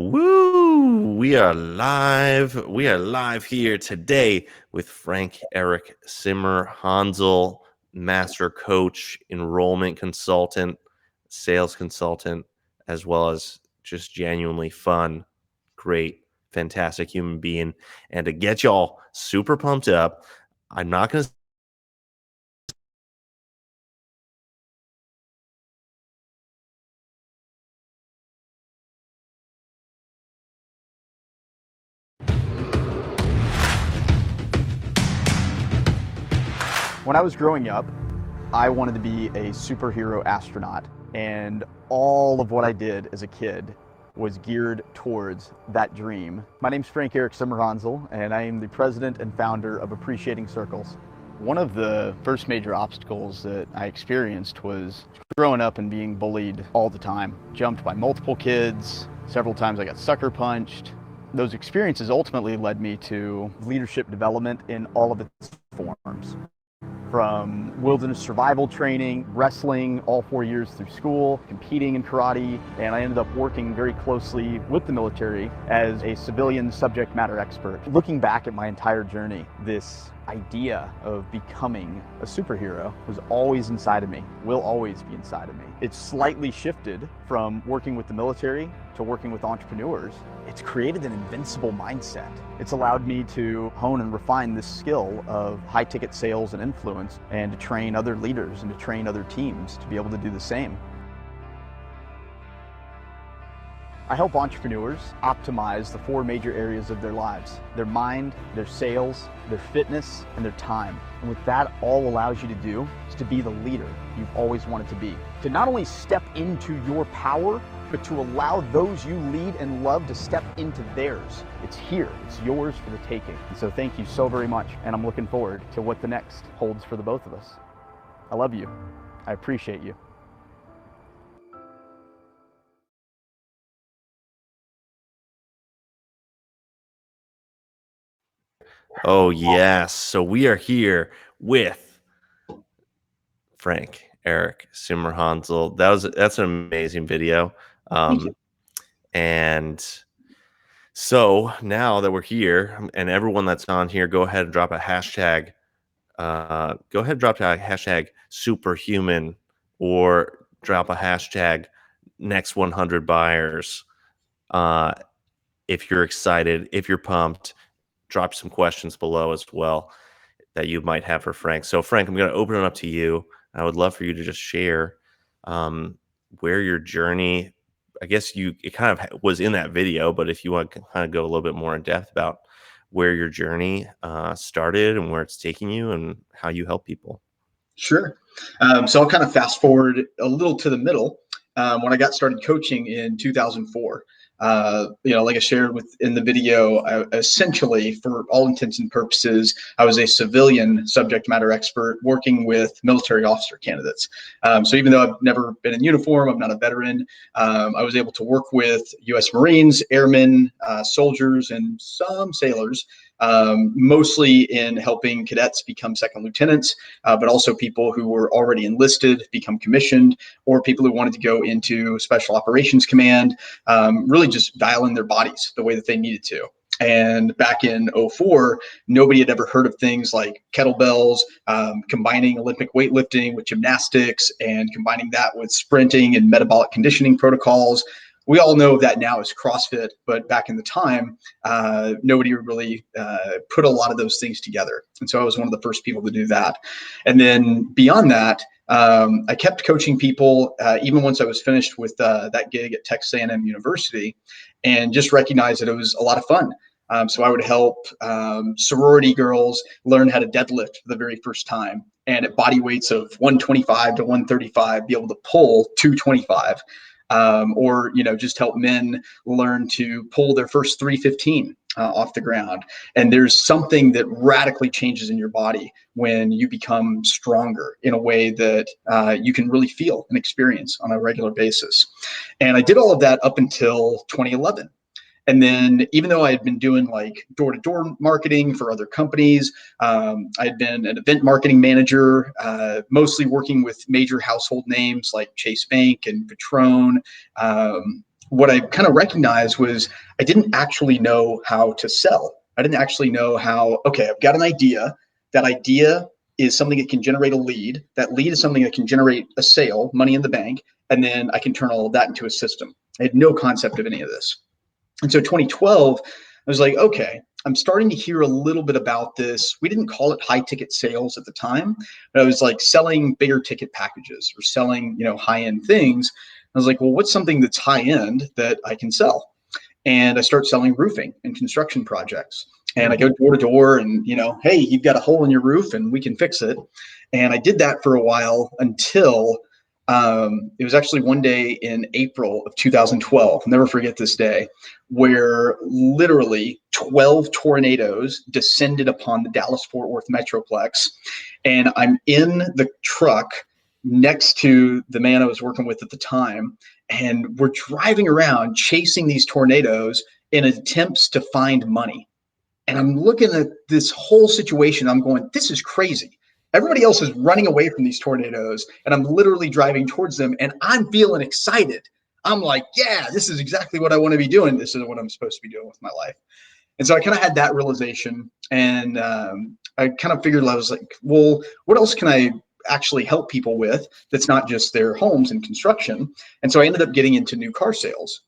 Woo! We are live. We are live here today with Frank Eric Cimrhanzel, master coach, enrollment consultant, sales consultant, as well as just genuinely fun, great, fantastic human being. And to get y'all super pumped up, I'm not going to When I was growing up, I wanted to be a superhero astronaut, and all of what I did as a kid was geared towards that dream. My name's Frank Eric Cimrhanzel, and I am the president and founder of Appreciating Circles. One of the first major obstacles that I experienced was growing up and being bullied all the time. Jumped by multiple kids, several times I got sucker punched. Those experiences ultimately led me to leadership development in all of its forms. From wilderness survival training, wrestling all 4 years through school, competing in karate, and I ended up working very closely with the military as a civilian subject matter expert. Looking back at my entire journey, this idea of becoming a superhero was always inside of me, will always be inside of me. It's slightly shifted from working with the military to working with entrepreneurs. It's created an invincible mindset. It's allowed me to hone and refine this skill of high-ticket sales and influence, and to train other leaders and to train other teams to be able to do the same. I help entrepreneurs optimize the 4 major areas of their lives: their mind, their sales, their fitness, and their time. And what that all allows you to do is to be the leader you've always wanted to be. To not only step into your power, but to allow those you lead and love to step into theirs. It's here, it's yours for the taking. And so thank you so very much, and I'm looking forward to what the next holds for the both of us. I love you. I appreciate you. Oh, yes. So we are here with Frank Eric Cimrhanzel. That's an amazing video. And so now that we're here, and everyone that's on here, go ahead and drop a hashtag. Go ahead and drop a hashtag superhuman, or drop a hashtag next 100 buyers. If you're excited, if you're pumped, drop some questions below as well that you might have for Frank. So Frank, I'm going to open it up to you. I would love for you to just share where your journey, I guess it kind of was in that video, but if you want to kind of go a little bit more in depth about where your journey started and where it's taking you and how you help people. Sure. So I'll kind of fast forward a little to the middle. When I got started coaching in 2004, like I shared in the video, essentially, for all intents and purposes, I was a civilian subject matter expert working with military officer candidates. So even though I've never been in uniform, I'm not a veteran, I was able to work with U.S. Marines, airmen, soldiers, and some sailors, mostly in helping cadets become second lieutenants, but also people who were already enlisted become commissioned, or people who wanted to go into Special Operations Command, really just dial in their bodies the way that they needed to. And back in 2004, nobody had ever heard of things like kettlebells, combining Olympic weightlifting with gymnastics, and combining that with sprinting and metabolic conditioning protocols. We all know that now as CrossFit, but back in the time, nobody really put a lot of those things together. And so I was one of the first people to do that. And then beyond that, I kept coaching people even once I was finished with that gig at Texas A&M University, and just recognized that it was a lot of fun. So I would help sorority girls learn how to deadlift for the very first time, and at body weights of 125 to 135, be able to pull 225. Or just help men learn to pull their first 315 off the ground. And there's something that radically changes in your body when you become stronger in a way that you can really feel and experience on a regular basis. And I did all of that up until 2011. And then, even though I had been doing like door-to-door marketing for other companies, I had been an event marketing manager, mostly working with major household names like Chase Bank and Patron, what I kind of recognized was I didn't actually know how to sell. I didn't actually know how, okay, I've got an idea. That idea is something that can generate a lead. That lead is something that can generate a sale, money in the bank, and then I can turn all of that into a system. I had no concept of any of this. And so 2012, I was like, okay, I'm starting to hear a little bit about this. We didn't call it high ticket sales at the time, but I was like selling bigger ticket packages or selling, high end things. I was like, well, what's something that's high end that I can sell? And I start selling roofing and construction projects. And I go door to door and, hey, you've got a hole in your roof and we can fix it. And I did that for a while until it was actually one day in April of 2012. I'll never forget this day, where literally 12 tornadoes descended upon the Dallas-Fort Worth Metroplex. And I'm in the truck next to the man I was working with at the time. And we're driving around chasing these tornadoes in attempts to find money. And I'm looking at this whole situation. I'm going, this is crazy. Everybody else is running away from these tornadoes, and I'm literally driving towards them, and I'm feeling excited. I'm like, yeah, this is exactly what I want to be doing. This is what I'm supposed to be doing with my life. And so I kind of had that realization, and I kind of figured, I was like, well, what else can I actually help people with that's not just their homes and construction? And so I ended up getting into new car sales.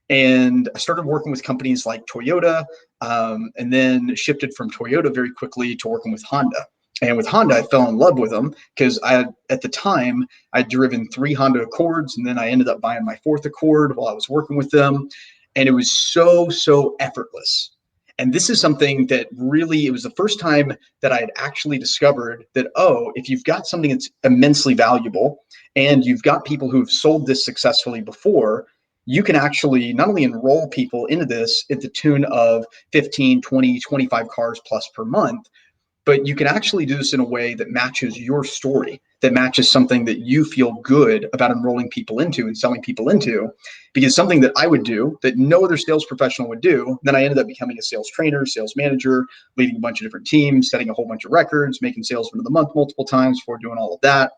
And I started working with companies like Toyota, and then shifted from Toyota very quickly to working with Honda. And with Honda, I fell in love with them because at the time, I'd driven 3 Honda Accords, and then I ended up buying my 4th Accord while I was working with them. And it was so effortless. And this is something that really, it was the first time that I had actually discovered that, oh, if you've got something that's immensely valuable and you've got people who've sold this successfully before, you can actually not only enroll people into this at the tune of 15, 20, 25 cars plus per month, but you can actually do this in a way that matches your story, that matches something that you feel good about enrolling people into and selling people into. Because something that I would do that no other sales professional would do, then I ended up becoming a sales trainer, sales manager, leading a bunch of different teams, setting a whole bunch of records, making salesman of the month multiple times before doing all of that.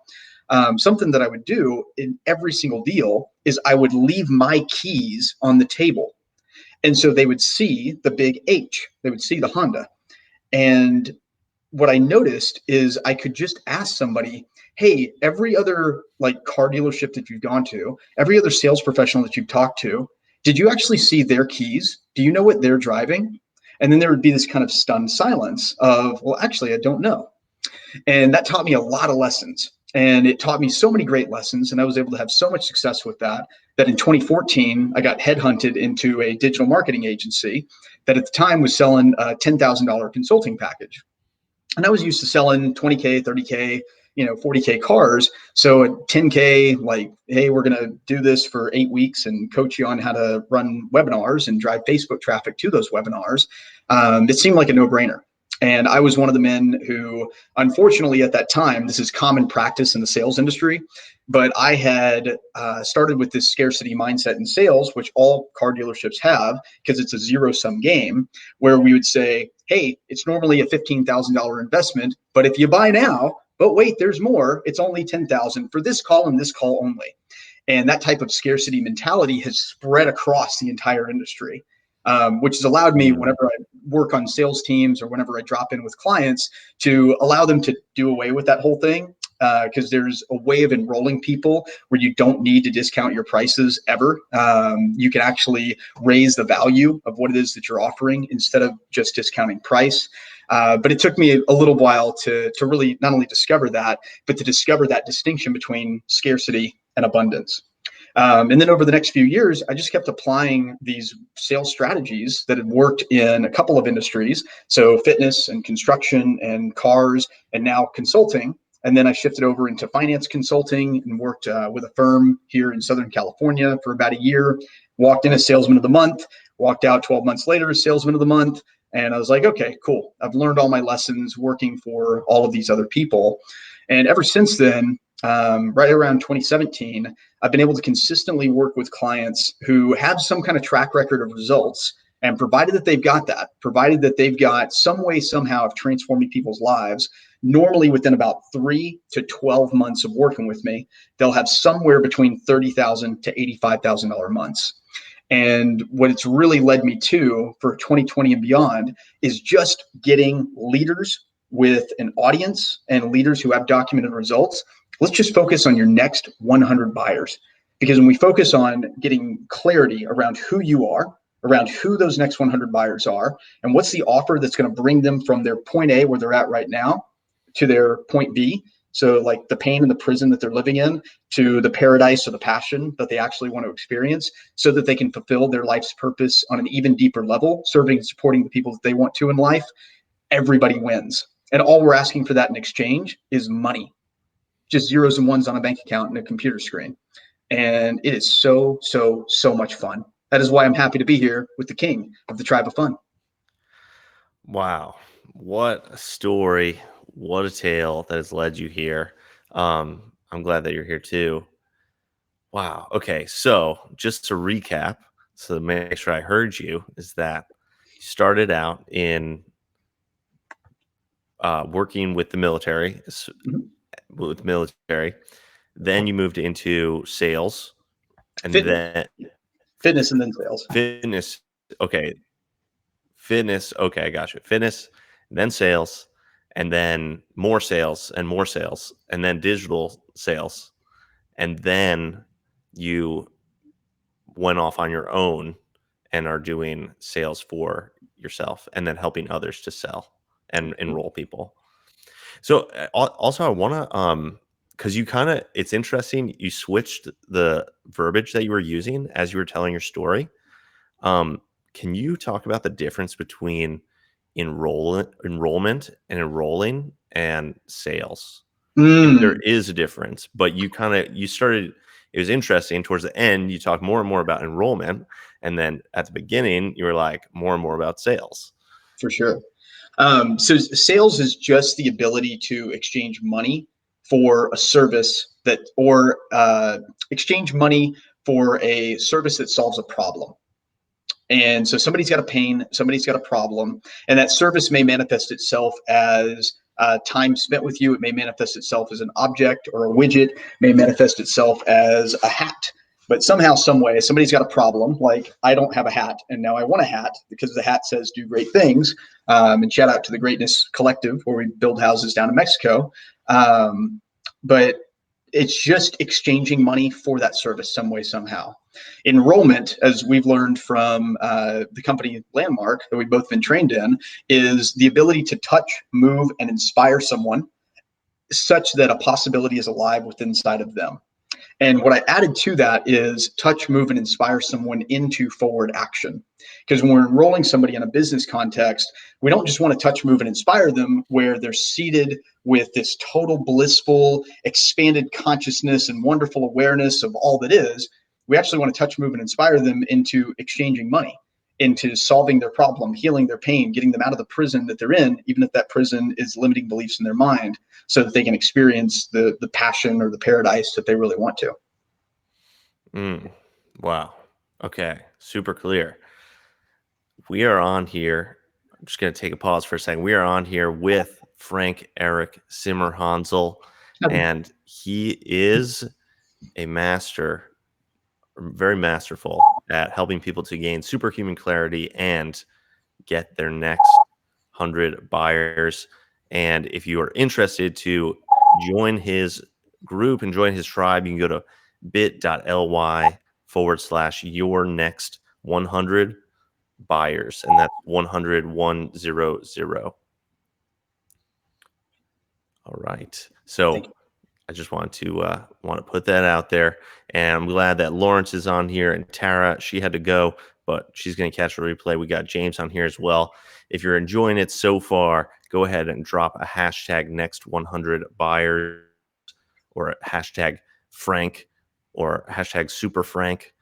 Something that I would do in every single deal is I would leave my keys on the table. And so they would see the big H, they would see the Honda. And what I noticed is I could just ask somebody, hey, every other like car dealership that you've gone to, every other sales professional that you've talked to, did you actually see their keys? Do you know what they're driving? And then there would be this kind of stunned silence of, well, actually, I don't know. And that taught me a lot of lessons. And it taught me so many great lessons. And I was able to have so much success with that, that in 2014, I got headhunted into a digital marketing agency that at the time was selling a $10,000 consulting package. And I was used to selling 20K, 30K, 40K cars. So at 10K, like, hey, we're going to do this for 8 weeks and coach you on how to run webinars and drive Facebook traffic to those webinars. It seemed like a no-brainer. And I was one of the men who, unfortunately, at that time, this is common practice in the sales industry, but I had started with this scarcity mindset in sales, which all car dealerships have, because it's a zero-sum game, where we would say, hey, it's normally a $15,000 investment, but if you buy now, but wait, there's more, it's only $10,000 for this call and this call only. And that type of scarcity mentality has spread across the entire industry. Which has allowed me, whenever I work on sales teams or whenever I drop in with clients, to allow them to do away with that whole thing. Because there's a way of enrolling people where you don't need to discount your prices ever. You can actually raise the value of what it is that you're offering instead of just discounting price. But it took me a little while to really not only discover that, but to discover that distinction between scarcity and abundance. And then over the next few years, I just kept applying these sales strategies that had worked in a couple of industries. So fitness and construction and cars, and now consulting. And then I shifted over into finance consulting and worked with a firm here in Southern California for about a year. Walked in as salesman of the month, walked out 12 months later as salesman of the month. And I was like, okay, cool. I've learned all my lessons working for all of these other people. And ever since then, right around 2017, I've been able to consistently work with clients who have some kind of track record of results. And provided that they've got that, provided that they've got some way, somehow of transforming people's lives, normally within about 3 to 12 months of working with me, they'll have somewhere between $30,000 to $85,000 months. And what it's really led me to for 2020 and beyond is just getting leaders with an audience and leaders who have documented results. Let's just focus on your next 100 buyers. Because when we focus on getting clarity around who you are, around who those next 100 buyers are, and what's the offer that's going to bring them from their point A, where they're at right now, to their point B. So like the pain and the prison that they're living in, to the paradise or the passion that they actually want to experience, so that they can fulfill their life's purpose on an even deeper level, serving and supporting the people that they want to in life. Everybody wins. And all we're asking for that in exchange is money, just zeros and ones on a bank account and a computer screen. And it is so, so, so much fun. That is why I'm happy to be here with the king of the Tribe of Fun. Wow. What a story. What a tale that has led you here. I'm glad that you're here too. Wow. Okay. So just to recap, so to make sure I heard you, is that you started out in working with the military, then you moved into sales, and Fitness, then fitness and then sales. fitness. Okay. Fitness. Okay. I got you. Fitness, then sales, and then more sales and more sales, and then digital sales. And then you went off on your own and are doing sales for yourself and then helping others to sell and enroll people. So also I want to because you kind of, it's interesting, you switched the verbiage that you were using as you were telling your story. Can you talk about the difference between enrollment and enrolling and sales? If there is a difference, but you started, it was interesting towards the end, you talked more and more about enrollment, and then at the beginning you were like more and more about sales. For sure. So sales is just the ability to exchange money for a service that, or exchange money for a service that solves a problem. And so somebody's got a pain, somebody's got a problem, and that service may manifest itself as time spent with you. It may manifest itself as an object or a widget, may manifest itself as a hat. But somehow, some way, somebody's got a problem. Like, I don't have a hat, and now I want a hat because the hat says "do great things." And shout out to the Greatness Collective, where we build houses down in Mexico. But it's just exchanging money for that service some way, somehow. Enrollment, as we've learned from the company Landmark that we've both been trained in, is the ability to touch, move, and inspire someone such that a possibility is alive within inside of them. And what I added to that is touch, move, and inspire someone into forward action. Because when we're enrolling somebody in a business context, we don't just want to touch, move, and inspire them where they're seated with this total blissful, expanded consciousness and wonderful awareness of all that is. We actually want to touch, move, and inspire them into exchanging money, into solving their problem, healing their pain, getting them out of the prison that they're in, even if that prison is limiting beliefs in their mind, so that they can experience the passion or the paradise that they really want to. Wow. Okay. Super clear. We are on here. I'm just going to take a pause for a second. We are on here with Frank Eric Cimrhanzel, and he is a master, very masterful at helping people to gain superhuman clarity and get their next 100 buyers. And if you are interested to join his group and join his tribe, you can go to bit.ly/your next 100 buyers, and that's 100 100. All right. So I just want to put that out there, and I'm glad that Lawrence is on here, and Tara, she had to go, but she's going to catch a replay. We got James on here as well. If you're enjoying it so far, go ahead and drop a hashtag next 100 buyers, or a hashtag Frank, or hashtag Super Frank,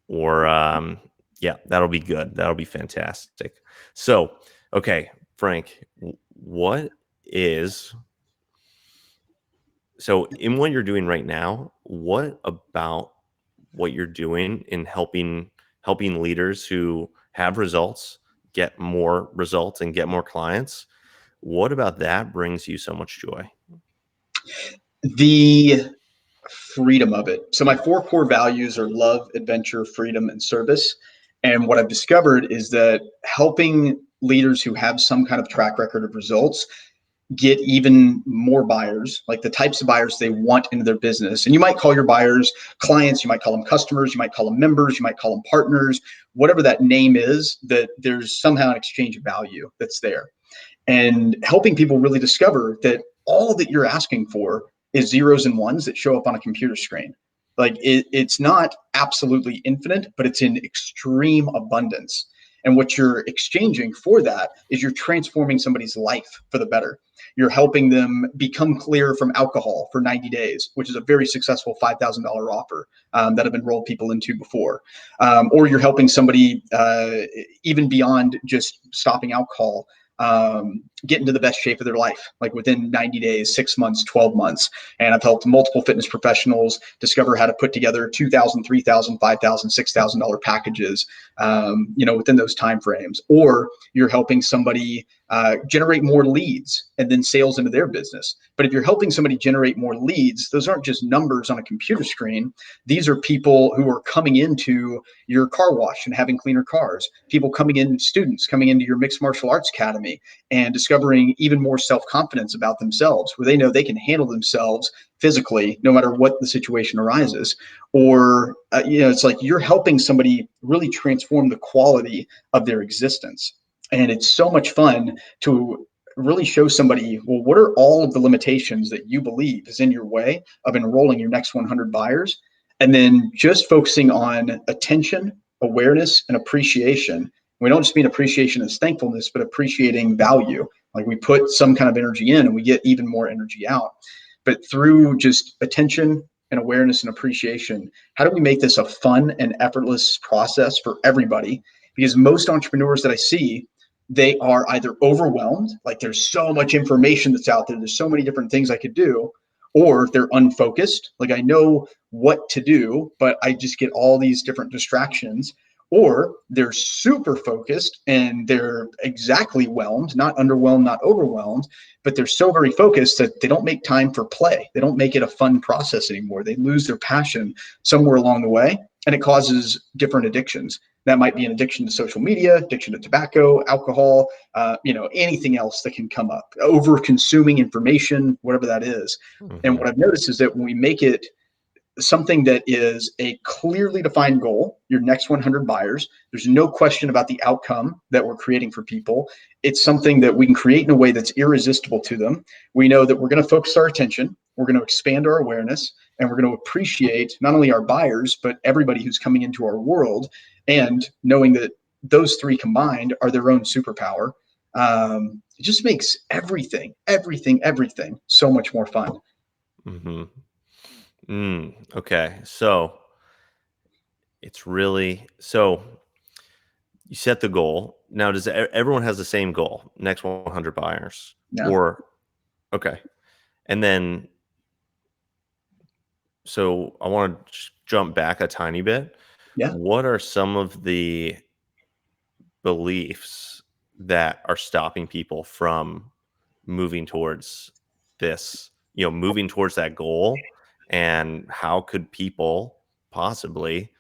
or yeah, that'll be good. That'll be fantastic. So, okay, Frank, what is, so in what you're doing right now, what about what you're doing in helping leaders who have results get more results and get more clients, what about that brings you so much joy? The freedom of it. So my 4 core values are love, adventure, freedom, and service. And what I've discovered is that helping leaders who have some kind of track record of results get even more buyers, like the types of buyers they want into their business. And you might call your buyers clients, you might call them customers, you might call them members, you might call them partners, whatever that name is, that there's somehow an exchange of value that's there. And helping people really discover that all that you're asking for is zeros and ones that show up on a computer screen. Like it's not absolutely infinite, but it's in extreme abundance. And what you're exchanging for that is you're transforming somebody's life for the better. You're helping them become clear from alcohol for 90 days, which is a very successful $5,000 offer that I've enrolled people into before. Or you're helping somebody even beyond just stopping alcohol, get into the best shape of their life, like within 90 days, 6 months, 12 months. And I've helped multiple fitness professionals discover how to put together $2,000, $3,000, $5,000, $6,000 packages, within those timeframes. Or you're helping somebody generate more leads and then sales into their business. But if you're helping somebody generate more leads, those aren't just numbers on a computer screen. These are people who are coming into your car wash and having cleaner cars, people coming in, students coming into your mixed martial arts academy and discovering even more self-confidence about themselves, where they know they can handle themselves physically no matter what the situation arises. Or it's like you're helping somebody really transform the quality of their existence. And it's so much fun to really show somebody, well, what are all of the limitations that you believe is in your way of enrolling your next 100 buyers? And then just focusing on attention, awareness, and appreciation. We don't just mean appreciation as thankfulness, but appreciating value. Like we put some kind of energy in and we get even more energy out. But through just attention and awareness and appreciation, how do we make this a fun and effortless process for everybody? Because most entrepreneurs that I see, they are either overwhelmed, like there's so much information that's out there, there's so many different things I could do, or they're unfocused, like I know what to do, but I just get all these different distractions. Or they're super focused and they're exactly whelmed, not underwhelmed, not overwhelmed, but they're so very focused that they don't make time for play. They don't make it a fun process anymore. They lose their passion somewhere along the way, and it causes different addictions. That might be an addiction to social media, addiction to tobacco, alcohol, anything else that can come up, over consuming information, whatever that is. Mm-hmm. And what I've noticed is that when we make it something that is a clearly defined goal, your next 100 buyers, there's no question about the outcome that we're creating for people. It's something that we can create in a way that's irresistible to them. We know that we're going to focus our attention, we're going to expand our awareness, and we're going to appreciate not only our buyers, but everybody who's coming into our world. And knowing that those three combined are their own superpower, it just makes everything so much more fun. Mm-hmm. Okay. So it's really, so you set the goal. Now, does everyone has the same goal, next 100 buyers? Yeah. Or, okay. And then, so I want to jump back a tiny bit. Yeah. What are some of the beliefs that are stopping people from moving towards this, moving towards that goal? And how could people possibly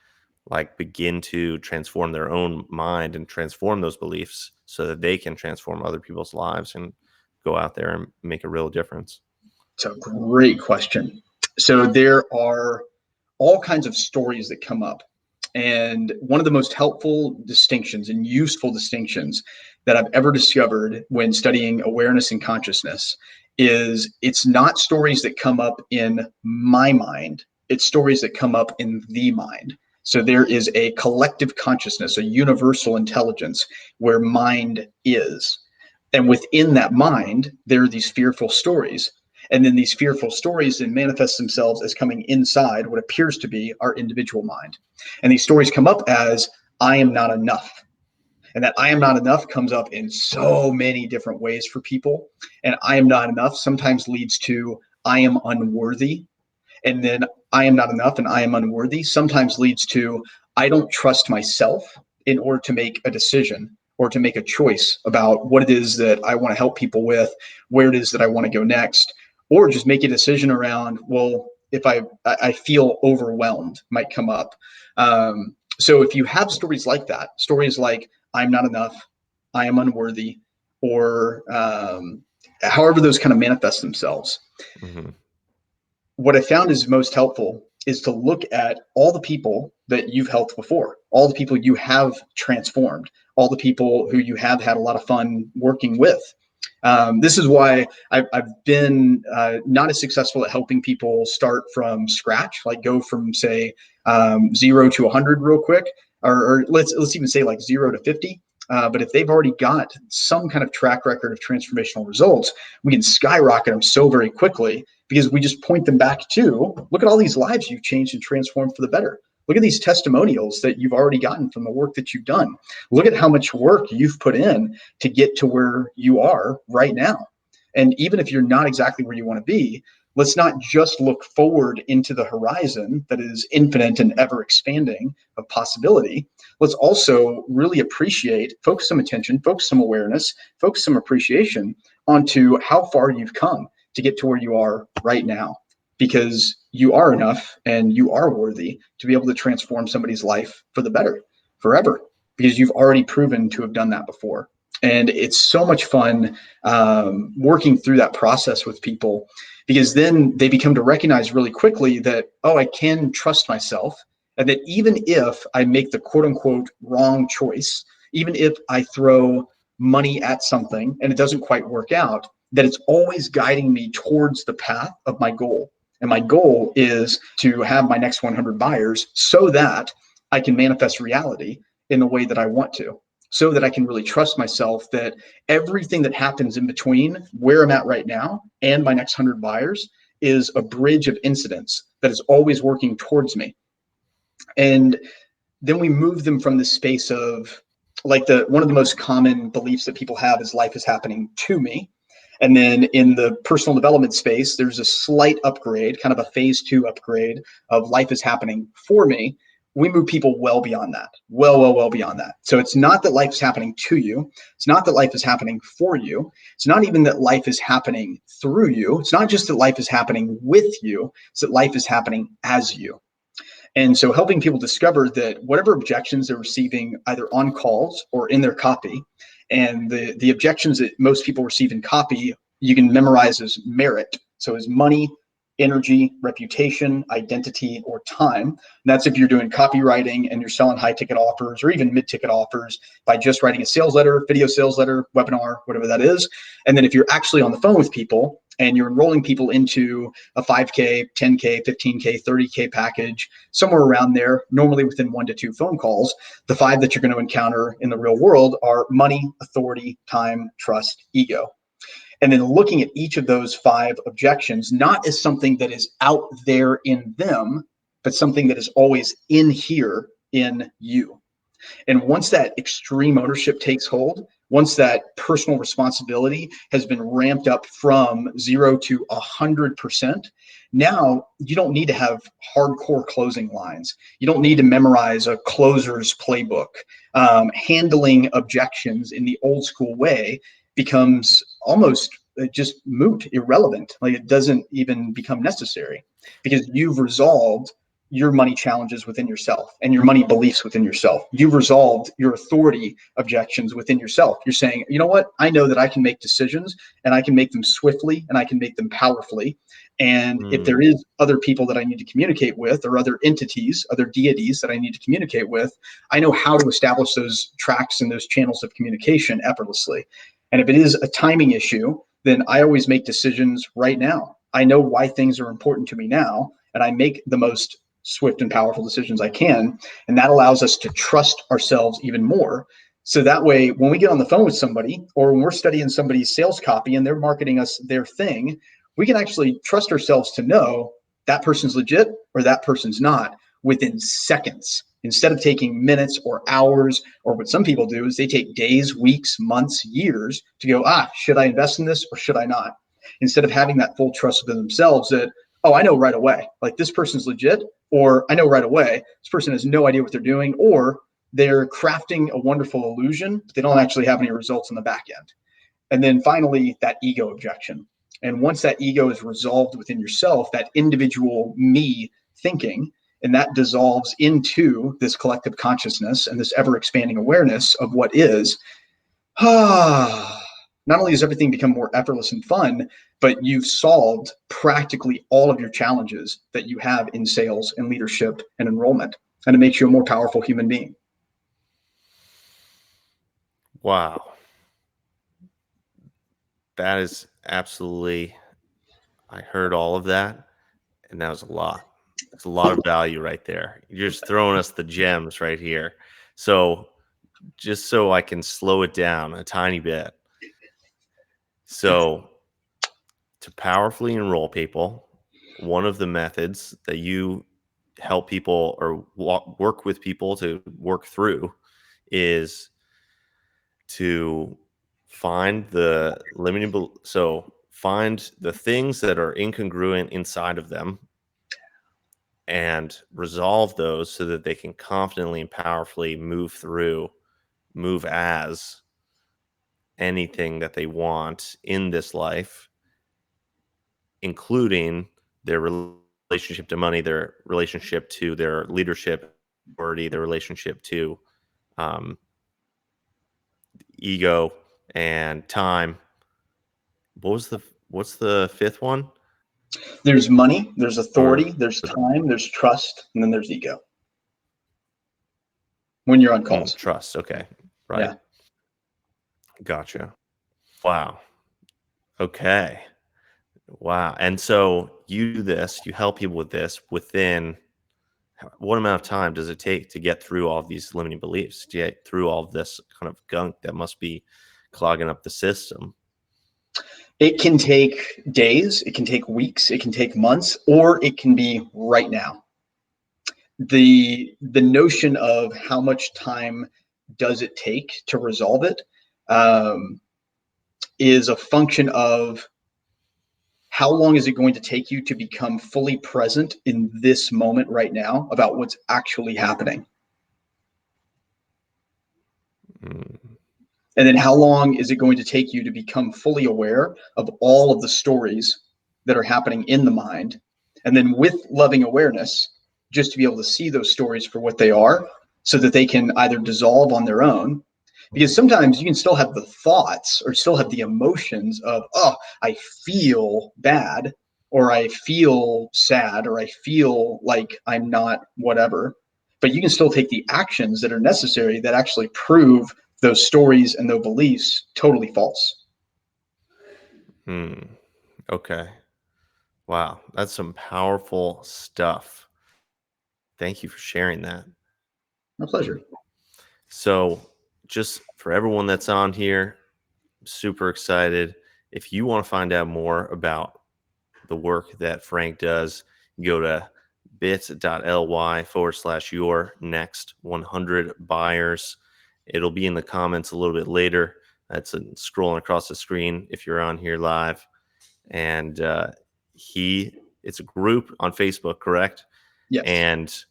begin to transform their own mind and transform those beliefs so that they can transform other people's lives and go out there and make a real difference? It's a great question. So there are all kinds of stories that come up. And one of the most helpful distinctions and useful distinctions that I've ever discovered when studying awareness and consciousness is it's not stories that come up in my mind, it's stories that come up in the mind. So there is a collective consciousness, a universal intelligence where mind is. And within that mind, there are these fearful stories. And then these fearful stories then manifest themselves as coming inside what appears to be our individual mind. And these stories come up as, I am not enough. And that I am not enough comes up in so many different ways for people. And I am not enough sometimes leads to, I am unworthy. And then I am not enough and I am unworthy sometimes leads to, I don't trust myself in order to make a decision or to make a choice about what it is that I want to help people with, where it is that I want to go next, or just make a decision around, well, if I feel overwhelmed might come up. So if you have stories like that, stories like I'm not enough, I am unworthy, or however those kind of manifest themselves, Mm-hmm. what I found is most helpful is to look at all the people that you've helped before, all the people you have transformed, all the people who you have had a lot of fun working with. This is why I've been not as successful at helping people start from scratch, like go from say 0 to 100 real quick, or let's even say like 0 to 50. But if they've already got some kind of track record of transformational results, we can skyrocket them so very quickly because we just point them back to, look at all these lives you've changed and transformed for the better. Look at these testimonials that you've already gotten from the work that you've done. Look at how much work you've put in to get to where you are right now. And even if you're not exactly where you want to be, let's not just look forward into the horizon that is infinite and ever expanding of possibility. Let's also really appreciate, focus some attention, focus some awareness, focus some appreciation onto how far you've come to get to where you are right now, because you are enough and you are worthy to be able to transform somebody's life for the better forever, because you've already proven to have done that before. And it's so much fun working through that process with people, because then they become to recognize really quickly that, oh, I can trust myself. And that even if I make the quote unquote wrong choice, even if I throw money at something and it doesn't quite work out, that it's always guiding me towards the path of my goal. And my goal is to have my next 100 buyers so that I can manifest reality in the way that I want to, so that I can really trust myself that everything that happens in between where I'm at right now and my next 100 buyers is a bridge of incidents that is always working towards me. And then we move them from the space of, like, one of the most common beliefs that people have is life is happening to me. And then in the personal development space, there's a slight upgrade, kind of a phase 2 upgrade of life is happening for me. We move people well beyond that, well beyond that. So it's not that life is happening to you. It's not that life is happening for you. It's not even that life is happening through you. It's not just that life is happening with you. It's that life is happening as you. And so helping people discover that whatever objections they're receiving either on calls or in their copy, and the objections that most people receive in copy, you can memorize as merit. So as money, energy, reputation, identity, or time. And that's if you're doing copywriting and you're selling high ticket offers or even mid ticket offers by just writing a sales letter, video sales letter, webinar, whatever that is. And then if you're actually on the phone with people and you're enrolling people into a 5K, 10K, 15K, 30K package, somewhere around there, normally within 1 to 2 phone calls, the 5 that you're going to encounter in the real world are money, authority, time, trust, ego. And then looking at each of those 5 objections, not as something that is out there in them, but something that is always in here in you. And once that extreme ownership takes hold, once that personal responsibility has been ramped up from 0 to 100%, now you don't need to have hardcore closing lines. You don't need to memorize a closer's playbook. Handling objections in the old school way becomes almost just moot, irrelevant. Like, it doesn't even become necessary because you've resolved your money challenges within yourself and your money beliefs within yourself. You've resolved your authority objections within yourself. You're saying, you know what? I know that I can make decisions and I can make them swiftly and I can make them powerfully. And if there is other people that I need to communicate with or other entities, other deities that I need to communicate with, I know how to establish those tracks and those channels of communication effortlessly. And if it is a timing issue, then I always make decisions right now. I know why things are important to me now, and I make the most swift and powerful decisions I can. And that allows us to trust ourselves even more. So that way, when we get on the phone with somebody or when we're studying somebody's sales copy and they're marketing us their thing, we can actually trust ourselves to know that person's legit or that person's not within seconds, instead of taking minutes or hours, or what some people do is they take days, weeks, months, years to go, should I invest in this or should I not? Instead of having that full trust within themselves that, oh, I know right away, like this person's legit, or I know right away, this person has no idea what they're doing, or they're crafting a wonderful illusion, but they don't actually have any results in the back end. And then finally, that ego objection. And once that ego is resolved within yourself, that individual me thinking, and that dissolves into this collective consciousness and this ever expanding awareness of what is, not only does everything become more effortless and fun, but you've solved practically all of your challenges that you have in sales and leadership and enrollment. And it makes you a more powerful human being. Wow. That is absolutely, I heard all of that, and that was a lot. It's a lot of value right there. You're just throwing us the gems right here. So, just so I can slow it down a tiny bit. So, to powerfully enroll people, one of the methods that you help people or work with people to work through is to find the find the things that are incongruent inside of them and resolve those so that they can confidently and powerfully move as anything that they want in this life, including their relationship to money, their relationship to their leadership authority, their relationship to um, ego and time. What's the fifth one? There's money, there's authority, Or there's time, there's trust, and then there's ego when you're on calls. trust. Okay. Right. Yeah. Gotcha. Wow. Okay. Wow. And so you do this, you help people with this within what amount of time does it take to get through all of these limiting beliefs, to get through all of this kind of gunk that must be clogging up the system? It can take days, it can take weeks, it can take months, or it can be right now. The notion of how much time does it take to resolve it um, is a function of how long is it going to take you to become fully present in this moment right now about what's actually happening. Mm, And then how long is it going to take you to become fully aware of all of the stories that are happening in the mind? And then with loving awareness, just to be able to see those stories for what they are so that they can either dissolve on their own. Because sometimes you can still have the thoughts or still have the emotions of, oh, I feel bad, or I feel sad, or I feel like I'm not whatever. But you can still take the actions that are necessary that actually prove those stories and those beliefs totally false. mm. Okay. Wow. That's some powerful stuff. Thank you for sharing that. My pleasure. So, just for everyone that's on here, I'm super excited. If you want to find out more about the work that Frank does, go to bit.ly/your next 100 buyers. It'll be in the comments a little bit later. That's scrolling across the screen if you're on here live. And it's a group on Facebook, correct? Yes. And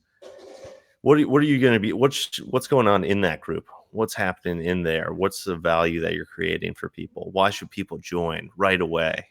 what are you going to be? What's going on in that group? What's happening in there? What's the value that you're creating for people? Why should people join right away?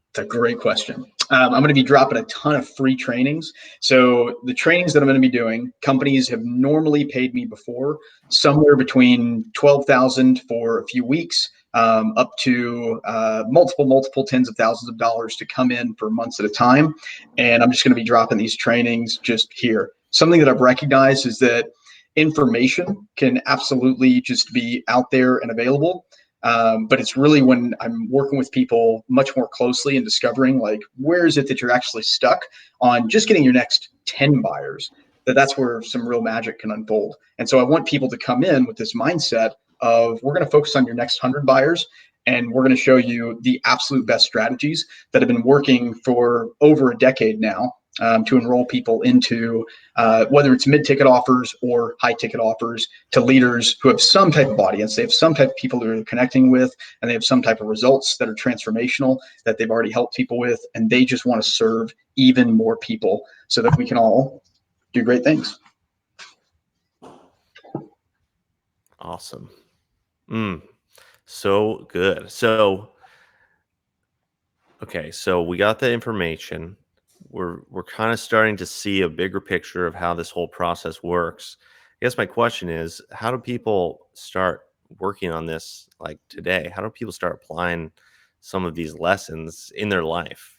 It's a great question. I'm going to be dropping a ton of free trainings. So the trainings that I'm going to be doing, companies have normally paid me before somewhere between 12,000 for a few weeks, up to multiple tens of thousands of dollars to come in for months at a time. And I'm just going to be dropping these trainings just here. Something that I've recognized is that information can absolutely just be out there and available. But it's really when I'm working with people much more closely and discovering like, where is it that you're actually stuck on just getting your next 10 buyers, that's where some real magic can unfold. And so I want people to come in with this mindset of, we're going to focus on your next 100 buyers. And we're going to show you the absolute best strategies that have been working for over a decade now, to enroll people into whether it's mid-ticket offers or high-ticket offers, to leaders who have some type of audience. They have some type of people that they're connecting with, and they have some type of results that are transformational that they've already helped people with, and they just want to serve even more people so that we can all do great things. Awesome. So good. So Okay, so we got the information. We're kind of starting to see a bigger picture of how this whole process works. I guess my question is, how do people start working on this like today? How do people start applying some of these lessons in their life?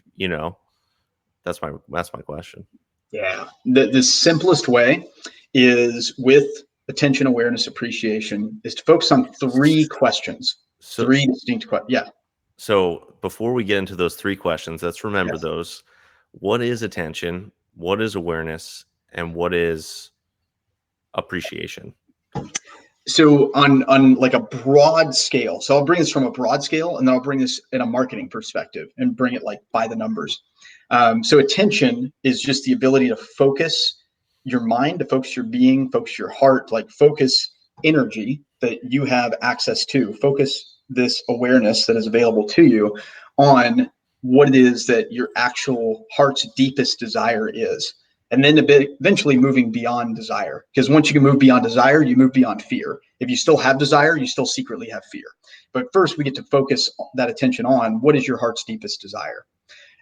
That's my question. Yeah. The simplest way is with attention, awareness, appreciation is to focus on three questions, So three distinct questions. Yeah. so before we get into those three questions, let's remember Yes. those. What is attention? What is awareness? And what is appreciation? So on like a broad scale, so I'll bring this from a broad scale, and then I'll bring this in a marketing perspective and bring it like by the numbers. So attention is just the ability to focus your mind, to focus your being, focus your heart, like focus energy that you have access to, focus this awareness that is available to you on what it is that your actual heart's deepest desire is. And then eventually moving beyond desire. Because once you can move beyond desire, you move beyond fear. If you still have desire, you still secretly have fear. But first, we get to focus that attention on what is your heart's deepest desire.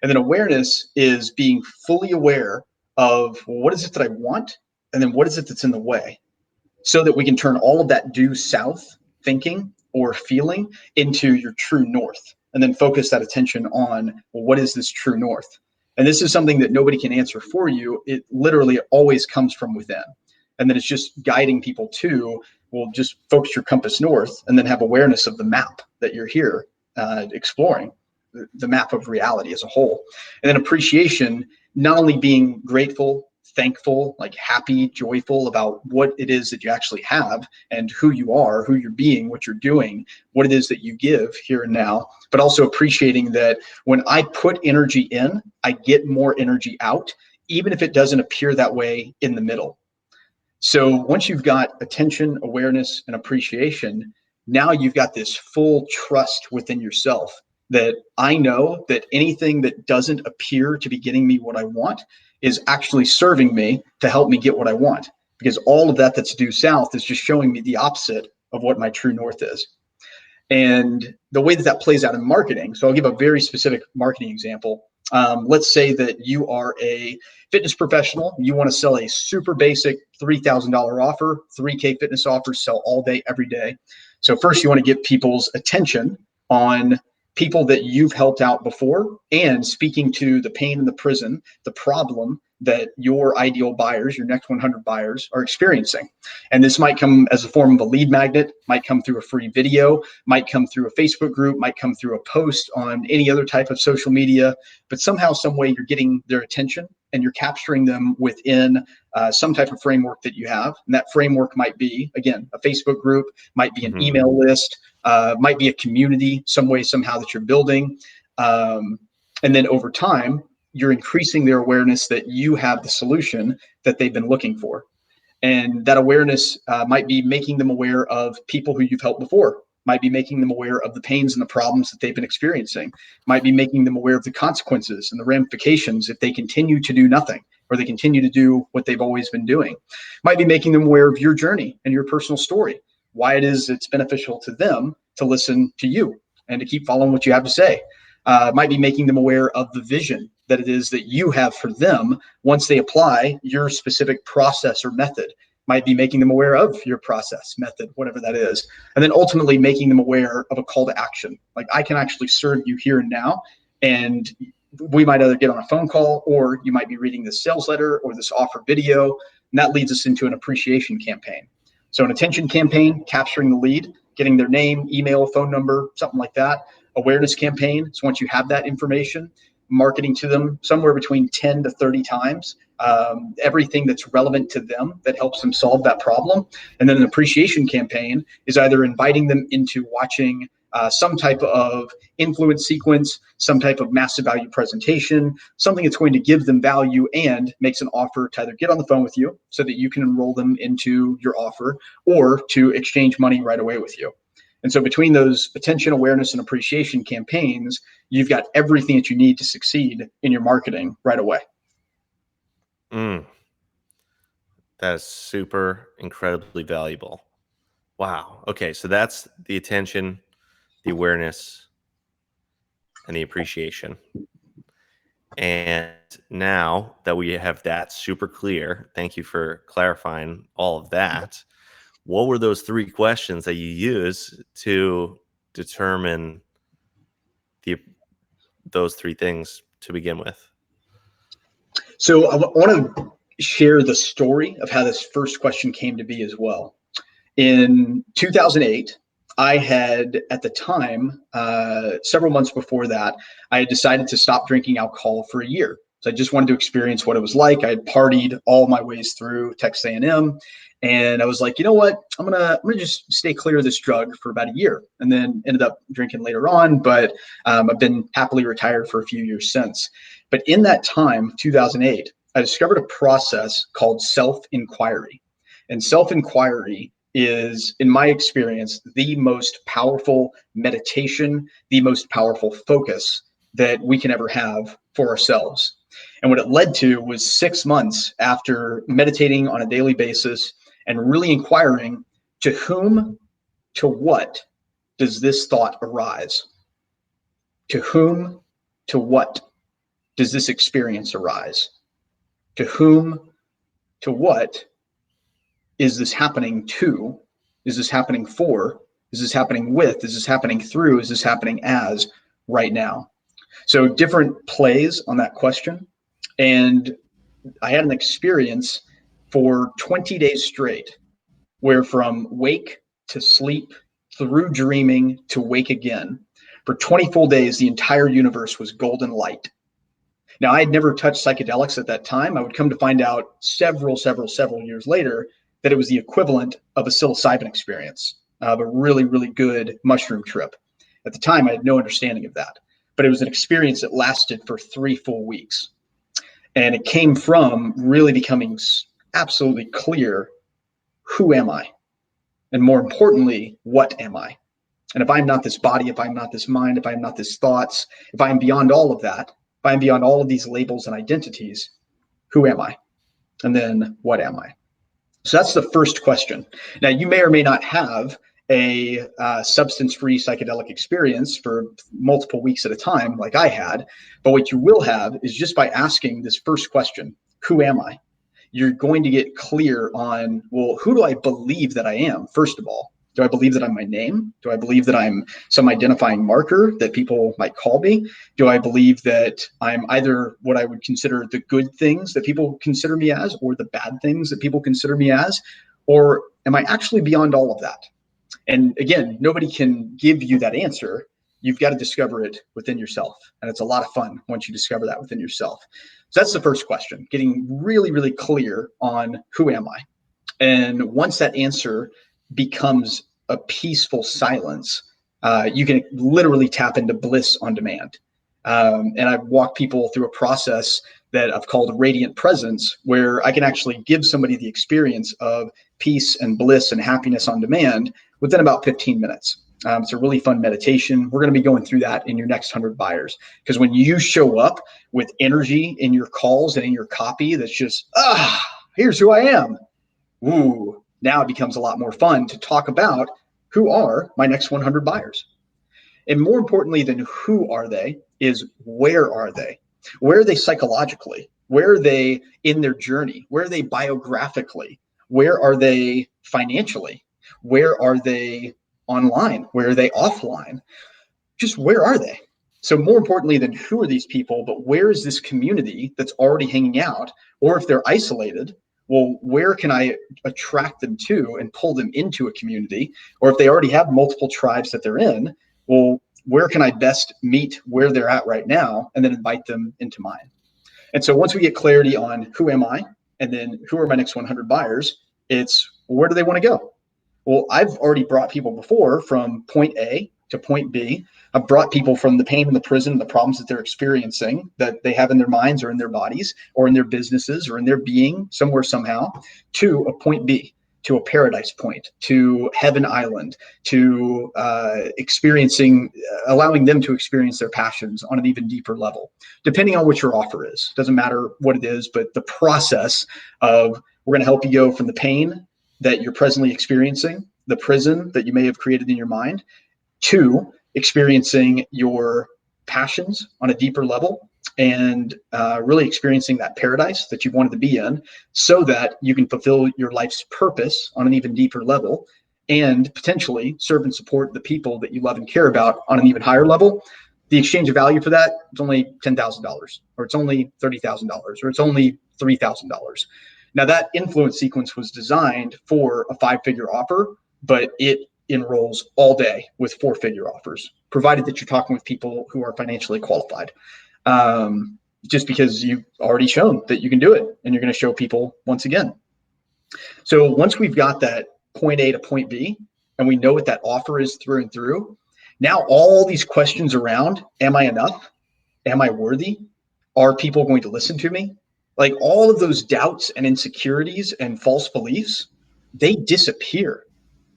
And then awareness is being fully aware of, well, what is it that I want? And then what is it that's in the way? So that we can turn all of that due south thinking or feeling into your true north. And then focus that attention on, well, what is this true north? And this is something that nobody can answer for you. It literally always comes from within. And then it's just guiding people to, well, just focus your compass north and then have awareness of the map that you're here exploring, the map of reality as a whole. And then appreciation, not only being grateful, thankful, like happy, joyful about what it is that you actually have and who you are, who you're being, what you're doing, what it is that you give here and now, but also appreciating that when I put energy in, I get more energy out, even if it doesn't appear that way in the middle. So once you've got attention, awareness, and appreciation, now you've got this full trust within yourself that I know that anything that doesn't appear to be getting me what I want is actually serving me to help me get what I want. Because all of that that's due south is just showing me the opposite of what my true north is. And the way that that plays out in marketing, so I'll give a very specific marketing example. Let's say that you are a fitness professional. You want to sell a super basic $3,000 offer, 3K fitness offers, sell all day, every day. So first you want to get people's attention on people that you've helped out before and speaking to the pain in the prison, the problem that your ideal buyers, your next 100 buyers are experiencing. And this might come as a form of a lead magnet, might come through a free video, might come through a Facebook group, might come through a post on any other type of social media, but somehow, some way you're getting their attention and you're capturing them within some type of framework that you have. And that framework might be, again, a Facebook group, might be an Mhm. email list, might be a community, some way, somehow that you're building. And then over time, you're increasing their awareness that you have the solution that they've been looking for. And that awareness might be making them aware of people who you've helped before, might be making them aware of the pains and the problems that they've been experiencing, might be making them aware of the consequences and the ramifications if they continue to do nothing or they continue to do what they've always been doing, might be making them aware of your journey and your personal story, why it is it's beneficial to them to listen to you and to keep following what you have to say. Might be making them aware of the vision that it is that you have for them once they apply your specific process or method. Might be making them aware of your process, method, whatever that is. And then ultimately making them aware of a call to action. Like, I can actually serve you here and now. And we might either get on a phone call or you might be reading this sales letter or this offer video. And that leads us into an appreciation campaign. So an attention campaign, capturing the lead, getting their name, email, phone number, something like that. Awareness campaign. So once you have that information, marketing to them somewhere between 10 to 30 times, everything that's relevant to them that helps them solve that problem. And then an appreciation campaign is either inviting them into watching some type of influence sequence, some type of massive value presentation, something that's going to give them value and makes an offer to either get on the phone with you so that you can enroll them into your offer or to exchange money right away with you. And so between those attention, awareness, and appreciation campaigns, you've got everything that you need to succeed in your marketing right away. Mm, that is super incredibly valuable. Wow. Okay, so that's the attention, the awareness, and the appreciation. And now that we have that super clear, thank you for clarifying all of that. What were those 3 questions that you use to determine those 3 things to begin with? So I want to share the story of how this first question came to be as well. In 2008, I had, at the time, several months before that, I had decided to stop drinking alcohol for a year. So I just wanted to experience what it was like. I had partied all my ways through Texas A&M, and I was like, you know what? I'm gonna just stay clear of this drug for about a year, and then ended up drinking later on. But I've been happily retired for a few years since. But in that time, 2008, I discovered a process called self-inquiry, and self-inquiry is, in my experience, the most powerful meditation, the most powerful focus that we can ever have for ourselves. And what it led to was 6 months after meditating on a daily basis and really inquiring, to whom, to what does this thought arise? To whom, to what does this experience arise? To whom, to what is this happening to? Is this happening for? Is this happening with? Is this happening through? Is this happening as right now? So different plays on that question. And I had an experience for 20 days straight, where from wake to sleep, through dreaming to wake again, for 20 full days, the entire universe was golden light. Now, I had never touched psychedelics at that time. I would come to find out several years later that it was the equivalent of a psilocybin experience, of a really, really good mushroom trip. At the time, I had no understanding of that, but it was an experience that lasted for 3 full weeks. And it came from really becoming absolutely clear, who am I? And more importantly, what am I? And if I'm not this body, if I'm not this mind, if I'm not this thoughts, if I'm beyond all of that, if I'm beyond all of these labels and identities, who am I? And then what am I? So that's the first question. Now, you may or may not have a substance-free psychedelic experience for multiple weeks at a time, like I had. But what you will have is, just by asking this first question, who am I? You're going to get clear on, well, who do I believe that I am, first of all? Do I believe that I'm my name? Do I believe that I'm some identifying marker that people might call me? Do I believe that I'm either what I would consider the good things that people consider me as, or the bad things that people consider me as? Or am I actually beyond all of that? And again, nobody can give you that answer. You've got to discover it within yourself. And it's a lot of fun once you discover that within yourself. So that's the first question, getting really, really clear on who am I? And once that answer becomes a peaceful silence, you can literally tap into bliss on demand. And I've walked people through a process that I've called radiant presence, where I can actually give somebody the experience of peace and bliss and happiness on demand within about 15 minutes. It's a really fun meditation. We're going to be going through that in your next 100 buyers. Because when you show up with energy in your calls and in your copy that's just, here's who I am. Ooh, now it becomes a lot more fun to talk about, who are my next 100 buyers. And more importantly than who are they is, where are they? Where are they psychologically? Where are they in their journey? Where are they biographically? Where are they financially? Where are they online? Where are they offline? Just where are they? So more importantly than who are these people, but where is this community that's already hanging out? Or if they're isolated, well, where can I attract them to and pull them into a community? Or if they already have multiple tribes that they're in, well, where can I best meet where they're at right now and then invite them into mine? And so once we get clarity on who am I, and then who are my next 100 buyers, it's, where do they want to go? Well, I've already brought people before from point A to point B. I've brought people from the pain in the prison, the problems that they're experiencing, that they have in their minds or in their bodies or in their businesses or in their being somewhere, somehow, to a point B, to a paradise point, to heaven island, to experiencing, allowing them to experience their passions on an even deeper level, depending on what your offer is. Doesn't matter what it is, but the process of, we're going to help you go from the pain that you're presently experiencing, the prison that you may have created in your mind, to experiencing your passions on a deeper level, and really experiencing that paradise that you wanted to be in, so that you can fulfill your life's purpose on an even deeper level, and potentially serve and support the people that you love and care about on an even higher level. The exchange of value for that is only $10,000, or it's only $30,000, or it's only $3,000. Now, that influence sequence was designed for a 5-figure offer, but it enrolls all day with 4-figure offers, provided that you're talking with people who are financially qualified. Just because you've already shown that you can do it, and you're going to show people once again. So once we've got that point A to point B, and we know what that offer is through and through, now all these questions around, am I enough? Am I worthy? Are people going to listen to me? Like, all of those doubts and insecurities and false beliefs, they disappear.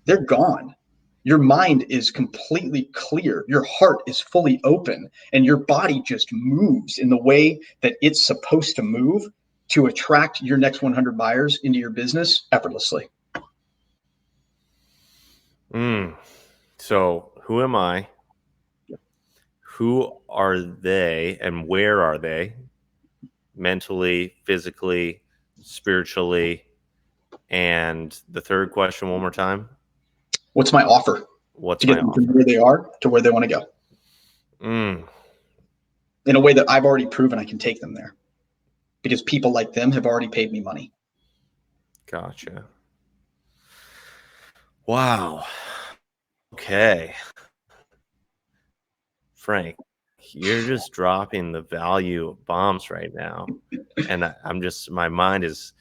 They're gone. Your mind is completely clear. Your heart is fully open, and your body just moves in the way that it's supposed to move to attract your next 100 buyers into your business effortlessly. So who am I? Who are they, and where are they? Mentally, physically, spiritually. And the third question one more time. What's my offer What's to get my them offer? from where they are to where they want to go? In a way that I've already proven I can take them there, because people like them have already paid me money. Gotcha. Wow. Okay. Frank, you're just dropping the value bombs right now. And I'm just, my mind is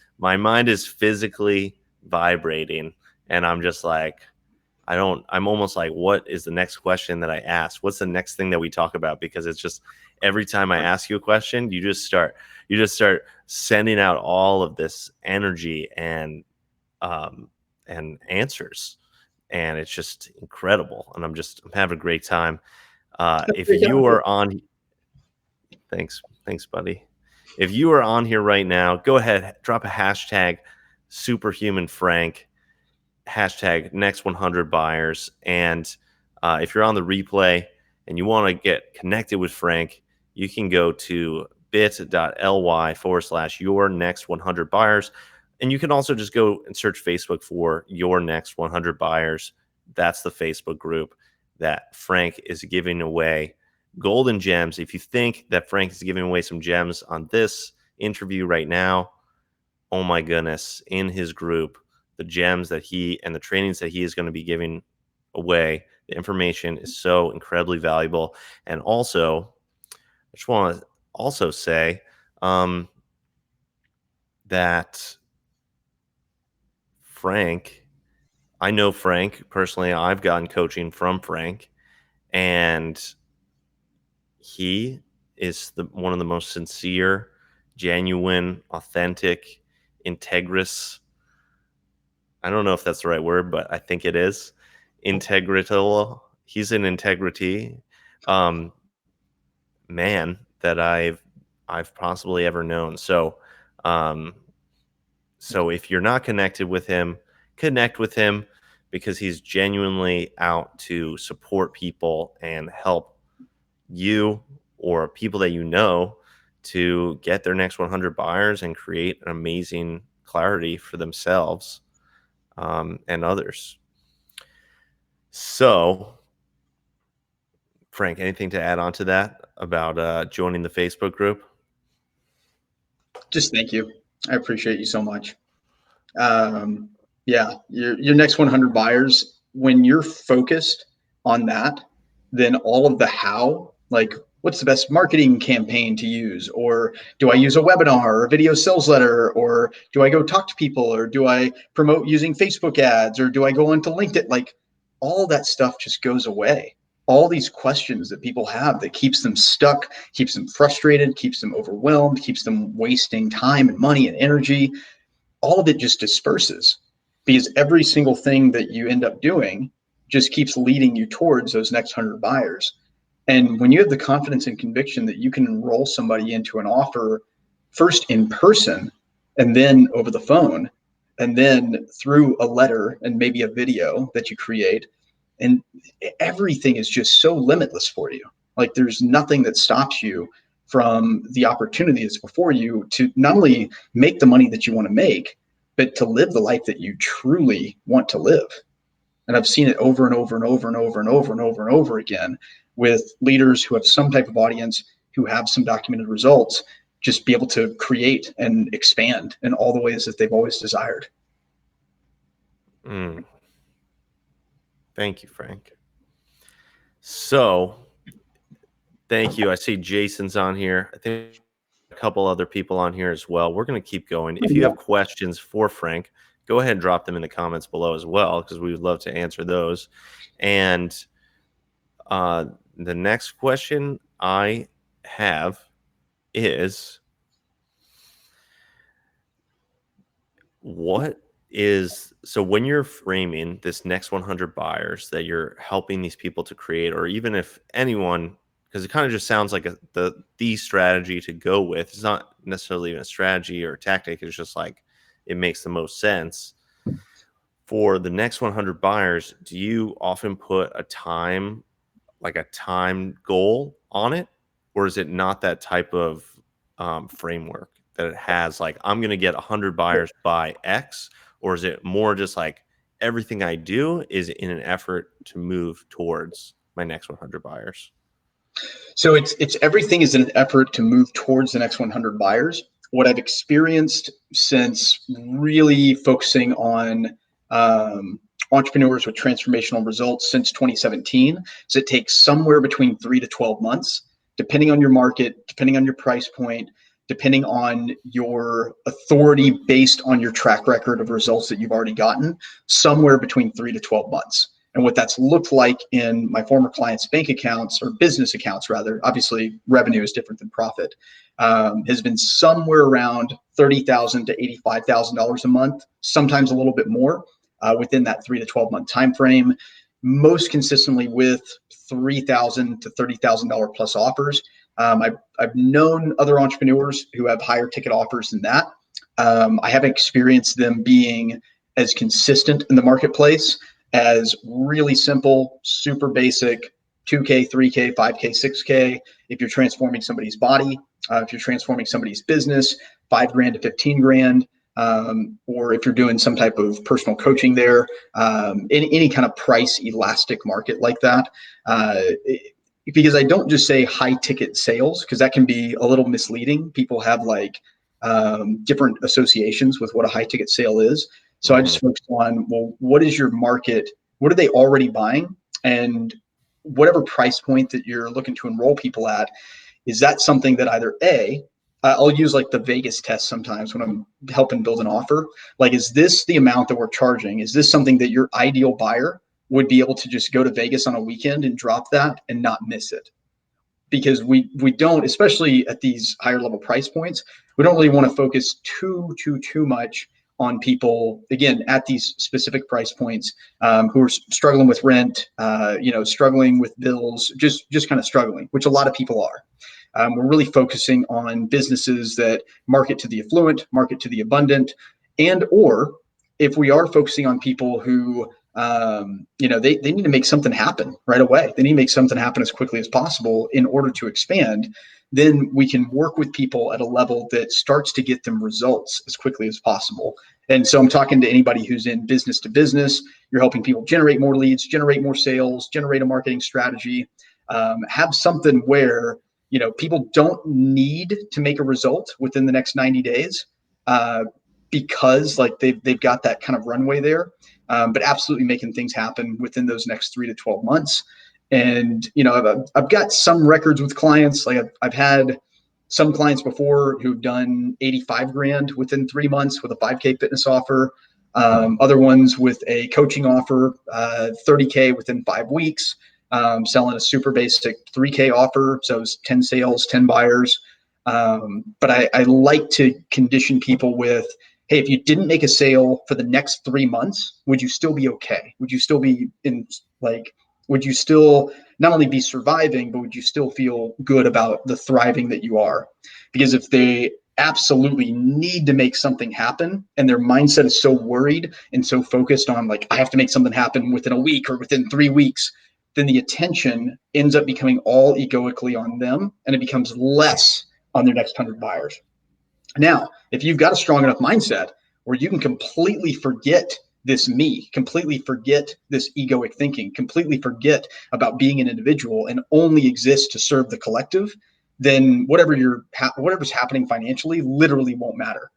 physically vibrating. And I'm just like, I'm almost like, what is the next question that I ask? What's the next thing that we talk about? Because it's just, every time I ask you a question, you just start sending out all of this energy and answers. And it's just incredible. And I'm having a great time. If you are on, thanks, buddy. If you are on here right now, go ahead, drop a hashtag superhuman Frank, hashtag next 100 buyers. And if you're on the replay and you want to get connected with Frank, you can go to bit.ly/your next 100 buyers. And you can also just go and search Facebook for your next 100 buyers. That's the Facebook group that Frank is giving away golden gems. If you think that Frank is giving away some gems on this interview right now, oh my goodness, in his group, the gems that he and the trainings that he is going to be giving away, the information is so incredibly valuable. And also, I just want to also say that Frank, I know Frank personally. I've gotten coaching from Frank, and he is one of the most sincere, genuine, authentic, integrous. I don't know if that's the right word, but I think it is. Integrital. He's an integrity man that I've possibly ever known. So, so if you're not connected with him, connect with him, because he's genuinely out to support people and help you or people that you know to get their next 100 buyers and create an amazing clarity for themselves and others. So, Frank, anything to add on to that about joining the Facebook group? Just thank you. I appreciate you so much. Yeah, your next 100 buyers, when you're focused on that, then all of the how, like, what's the best marketing campaign to use? Or do I use a webinar or a video sales letter? Or do I go talk to people? Or do I promote using Facebook ads? Or do I go onto LinkedIn? Like, all that stuff just goes away. All these questions that people have that keeps them stuck, keeps them frustrated, keeps them overwhelmed, keeps them wasting time and money and energy. All of it just disperses, because every single thing that you end up doing just keeps leading you towards those next 100 buyers. And when you have the confidence and conviction that you can enroll somebody into an offer, first in person, and then over the phone, and then through a letter and maybe a video that you create, and everything is just so limitless for you. Like there's nothing that stops you from the opportunity that's before you to not only make the money that you want to make, but to live the life that you truly want to live. And I've seen it over and over and over and over and over and over and over again with leaders who have some type of audience, who have some documented results, just be able to create and expand in all the ways that they've always desired. Thank you, Frank. So thank you. I see Jason's on here. I think a couple other people on here as well. We're going to keep going. If you have questions for Frank, go ahead and drop them in the comments below as well, because we would love to answer those. And the next question I have is, so when you're framing this next 100 buyers that you're helping these people to create, or even if anyone, because it kind of just sounds like the strategy to go with, it's not necessarily even a strategy or a tactic, it's just like it makes the most sense. For the next 100 buyers, do you often put a time goal on it, or is it not that type of framework that it has, like, I'm going to get 100 buyers by X, or is it more just like everything I do is in an effort to move towards my next 100 buyers? So it's everything is in an effort to move towards the next 100 buyers. What I've experienced since really focusing on entrepreneurs with transformational results since 2017 is it takes somewhere between 3 to 12 months, depending on your market, depending on your price point, depending on your authority based on your track record of results that you've already gotten, somewhere between 3 to 12 months. And what that's looked like in my former clients' bank accounts, or business accounts rather, obviously revenue is different than profit, has been somewhere around $30,000 to $85,000 a month, sometimes a little bit more, within that 3 to 12 month time frame, most consistently with $3,000 to $30,000 plus offers. I've known other entrepreneurs who have higher ticket offers than that. I haven't experienced them being as consistent in the marketplace as really simple, super basic 2K, 3K, 5K, 6K. If you're transforming somebody's body, if you're transforming somebody's business, $5,000 to 15,000, or if you're doing some type of personal coaching there, any kind of price elastic market like that. Because I don't just say high ticket sales, because that can be a little misleading. People have like different associations with what a high ticket sale is. So I just focus on, well, what is your market? What are they already buying? And whatever price point that you're looking to enroll people at, is that something that either I'll use like the Vegas test sometimes when I'm helping build an offer. Like, is this the amount that we're charging? Is this something that your ideal buyer would be able to just go to Vegas on a weekend and drop that and not miss it? Because we don't, especially at these higher level price points, we don't really want to focus too much on people, again, at these specific price points, who are struggling with rent, struggling with bills, just kind of struggling, which a lot of people are. We're really focusing on businesses that market to the affluent, market to the abundant, or if we are focusing on people who, they need to make something happen right away. They need to make something happen as quickly as possible in order to expand. Then we can work with people at a level that starts to get them results as quickly as possible. And so I'm talking to anybody who's in business to business. You're helping people generate more leads, generate more sales, generate a marketing strategy, have something where, people don't need to make a result within the next 90 days, because like they've got that kind of runway there, but absolutely making things happen within those next 3 to 12 months. And, I've got some records with clients. Like I've had some clients before who've done 85 grand within 3 months with a 5K fitness offer. Other ones with a coaching offer, 30K within 5 weeks, selling a super basic 3K offer. So it's 10 sales, 10 buyers. But I like to condition people with, hey, if you didn't make a sale for the next 3 months, would you still be okay? Would you still be would you still not only be surviving, but would you still feel good about the thriving that you are? Because if they absolutely need to make something happen and their mindset is so worried and so focused on like, I have to make something happen within a week or within 3 weeks, then the attention ends up becoming all egoically on them, and it becomes less on their next 100 buyers. Now, if you've got a strong enough mindset where you can completely forget this me, completely forget this egoic thinking, completely forget about being an individual and only exist to serve the collective, then whatever's happening financially literally won't matter.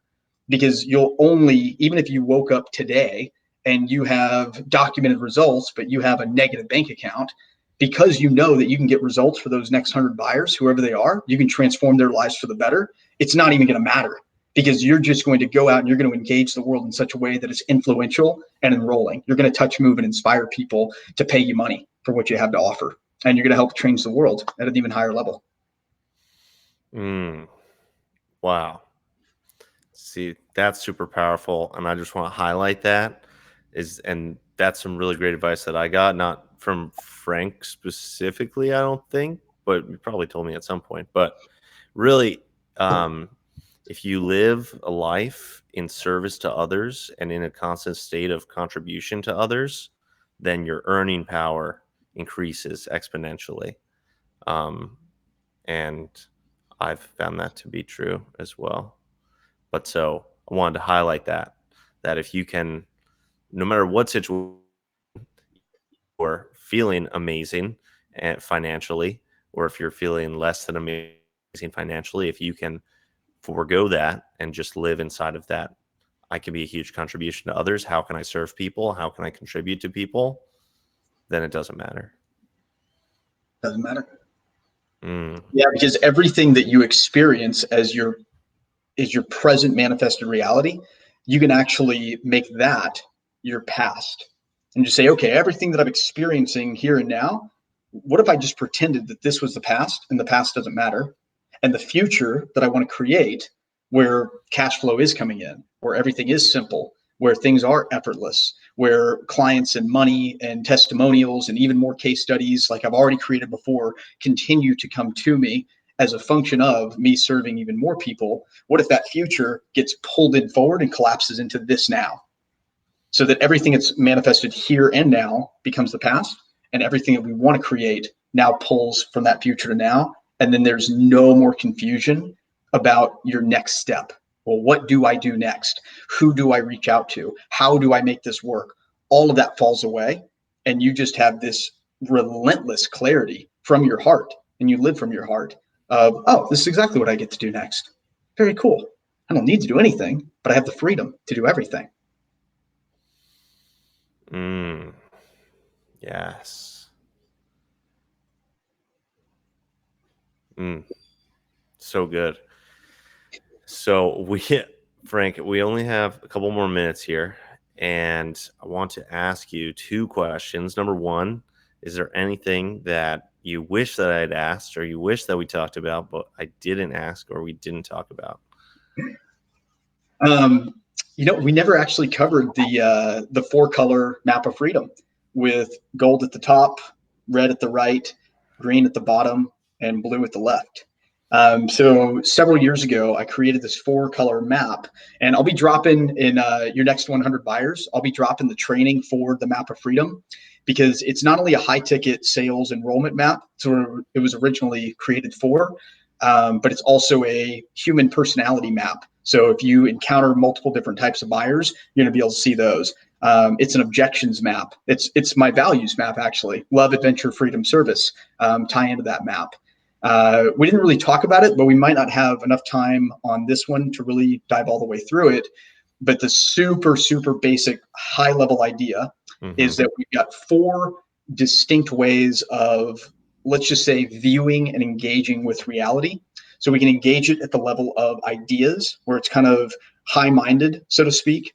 Because you'll only, even if you woke up today and you have documented results, but you have a negative bank account, because you know that you can get results for those next 100 buyers, whoever they are, you can transform their lives for the better. It's not even going to matter, because you're just going to go out and you're going to engage the world in such a way that is influential and enrolling. You're going to touch, move, and inspire people to pay you money for what you have to offer. And you're going to help change the world at an even higher level. Wow. See, that's super powerful. And I just want to highlight and that's some really great advice that I got, not from Frank specifically, I don't think, but you probably told me at some point. But really, if you live a life in service to others and in a constant state of contribution to others, then your earning power increases exponentially. And I've found that to be true as well. But so I wanted to highlight that if you can, no matter what situation you're feeling amazing and financially, or if you're feeling less than amazing financially, if you can forego that and just live inside of that, I can be a huge contribution to others. How can I serve people? How can I contribute to people? Then it doesn't matter. Doesn't matter. Yeah, because everything that you experience as your present manifested reality, you can actually make that your past and just say, okay, everything that I'm experiencing here and now, what if I just pretended that this was the past and the past doesn't matter? And the future that I want to create, where cash flow is coming in, where everything is simple, where things are effortless, where clients and money and testimonials and even more case studies like I've already created before continue to come to me as a function of me serving even more people. What if that future gets pulled in forward and collapses into this now? So that everything that's manifested here and now becomes the past, and everything that we want to create now pulls from that future to now. And then there's no more confusion about your next step. Well, what do I do next? Who do I reach out to? How do I make this work? All of that falls away, and you just have this relentless clarity from your heart, and you live from your heart of, oh, this is exactly what I get to do next. Very cool. I don't need to do anything, but I have the freedom to do everything. Yes. So good. So Frank, we only have a couple more minutes here, and I want to ask you two questions. Number one, is there anything that you wish that I'd asked, or you wish that we talked about, but I didn't ask, or we didn't talk about? We never actually covered the 4-color map of freedom with gold at the top, red at the right, green at the bottom, and blue at the left. So several years ago, I created this 4-color map, and I'll be dropping in your next 100 buyers. I'll be dropping the training for the map of freedom, because it's not only a high ticket sales enrollment map, so it was originally created for, but it's also a human personality map. So if you encounter multiple different types of buyers, you're going to be able to see those. It's an objections map. It's my values map, actually. Love, adventure, freedom, service tie into that map. We didn't really talk about it, but we might not have enough time on this one to really dive all the way through it. But the super, super basic high level idea is that we've got 4 distinct ways of, let's just say, viewing and engaging with reality. So we can engage it at the level of ideas, where it's kind of high-minded, so to speak.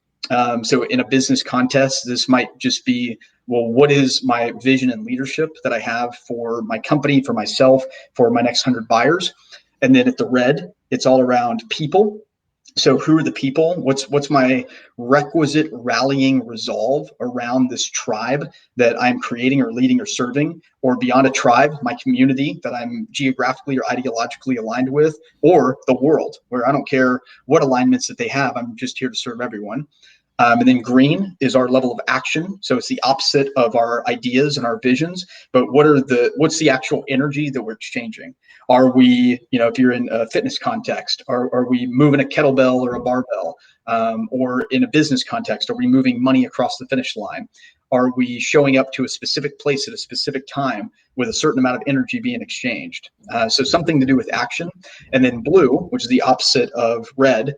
So in a business contest, this might just be, well, what is my vision and leadership that I have for my company, for myself, for my next 100 buyers? And then at the red, it's all around people. So who are the people? What's my requisite rallying resolve around this tribe that I'm creating or leading or serving, or beyond a tribe, my community that I'm geographically or ideologically aligned with, or the world, where I don't care what alignments that they have. I'm just here to serve everyone. And then green is our level of action. So it's the opposite of our ideas and our visions. But what's the actual energy that we're exchanging? Are we, if you're in a fitness context, are we moving a kettlebell or a barbell? Or in a business context, are we moving money across the finish line? Are we showing up to a specific place at a specific time with a certain amount of energy being exchanged? So something to do with action. And then blue, which is the opposite of red,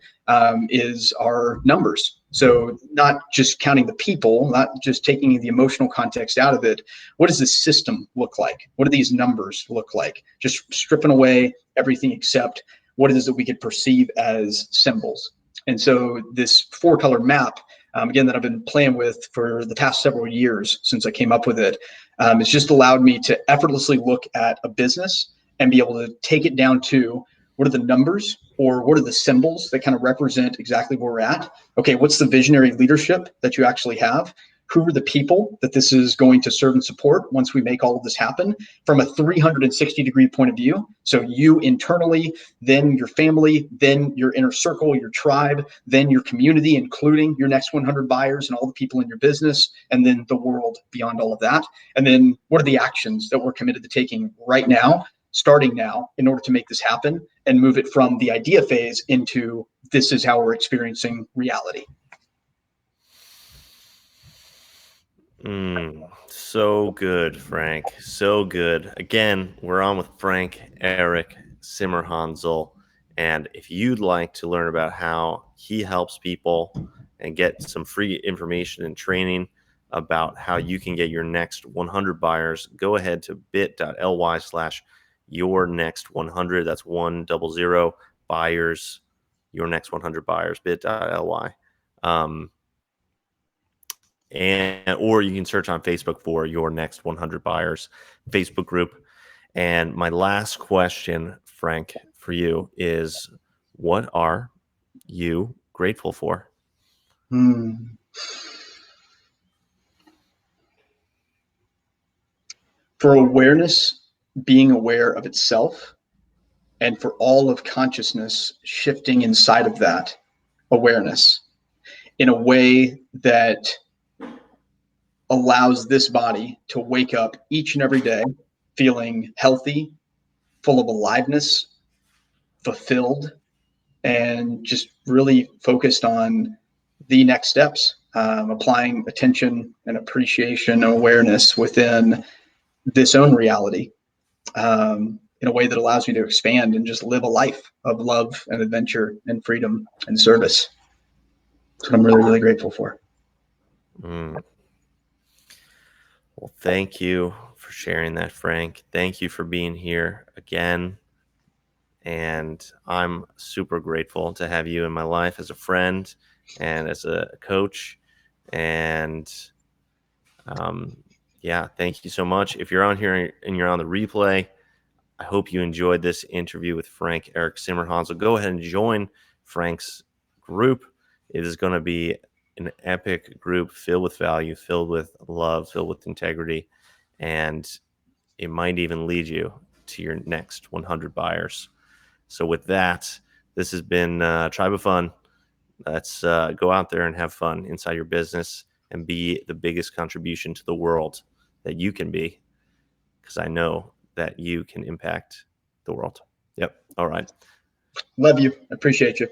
is our numbers. So not just counting the people, not just taking the emotional context out of it. What does this system look like? What do these numbers look like? Just stripping away everything except what it is that we could perceive as symbols. And so this 4-color map, again, that I've been playing with for the past several years since I came up with it, it's just allowed me to effortlessly look at a business and be able to take it down to what are the numbers or what are the symbols that kind of represent exactly where we're at? Okay, what's the visionary leadership that you actually have? Who are the people that this is going to serve and support once we make all of this happen from a 360-degree point of view? So you internally, then your family, then your inner circle, your tribe, then your community, including your next 100 buyers and all the people in your business, and then the world beyond all of that. And then what are the actions that we're committed to taking right now, starting now, in order to make this happen and move it from the idea phase into this is how we're experiencing reality. So good, Frank. So good. Again, we're on with Frank Eric Cimrhanzel. And if you'd like to learn about how he helps people and get some free information and training about how you can get your next 100 buyers, go ahead to bit.ly/yournext100. That's 100 buyers, your next 100 buyers, bit.ly. Or you can search on Facebook for Your Next 100 Buyers Facebook group. And my last question, Frank, for you is, what are you grateful for? For awareness being aware of itself, and for all of consciousness shifting inside of that awareness in a way that allows this body to wake up each and every day feeling healthy, full of aliveness, fulfilled, and just really focused on the next steps, applying attention and appreciation and awareness within this own reality, in a way that allows me to expand and just live a life of love and adventure and freedom and service. That's what I'm really, really grateful for. Well, thank you for sharing that, Frank. Thank you for being here again. And I'm super grateful to have you in my life as a friend and as a coach. And yeah, thank you so much. If you're on here and you're on the replay, I hope you enjoyed this interview with Frank Eric Cimrhanzel. Go ahead and join Frank's group. It is going to be an epic group filled with value, filled with love, filled with integrity, and it might even lead you to your next 100 buyers. So with that, this has been Tribe of Fun. Let's go out there and have fun inside your business and be the biggest contribution to the world that you can be, because I know that you can impact the world. Yep. All right. Love you. Appreciate you.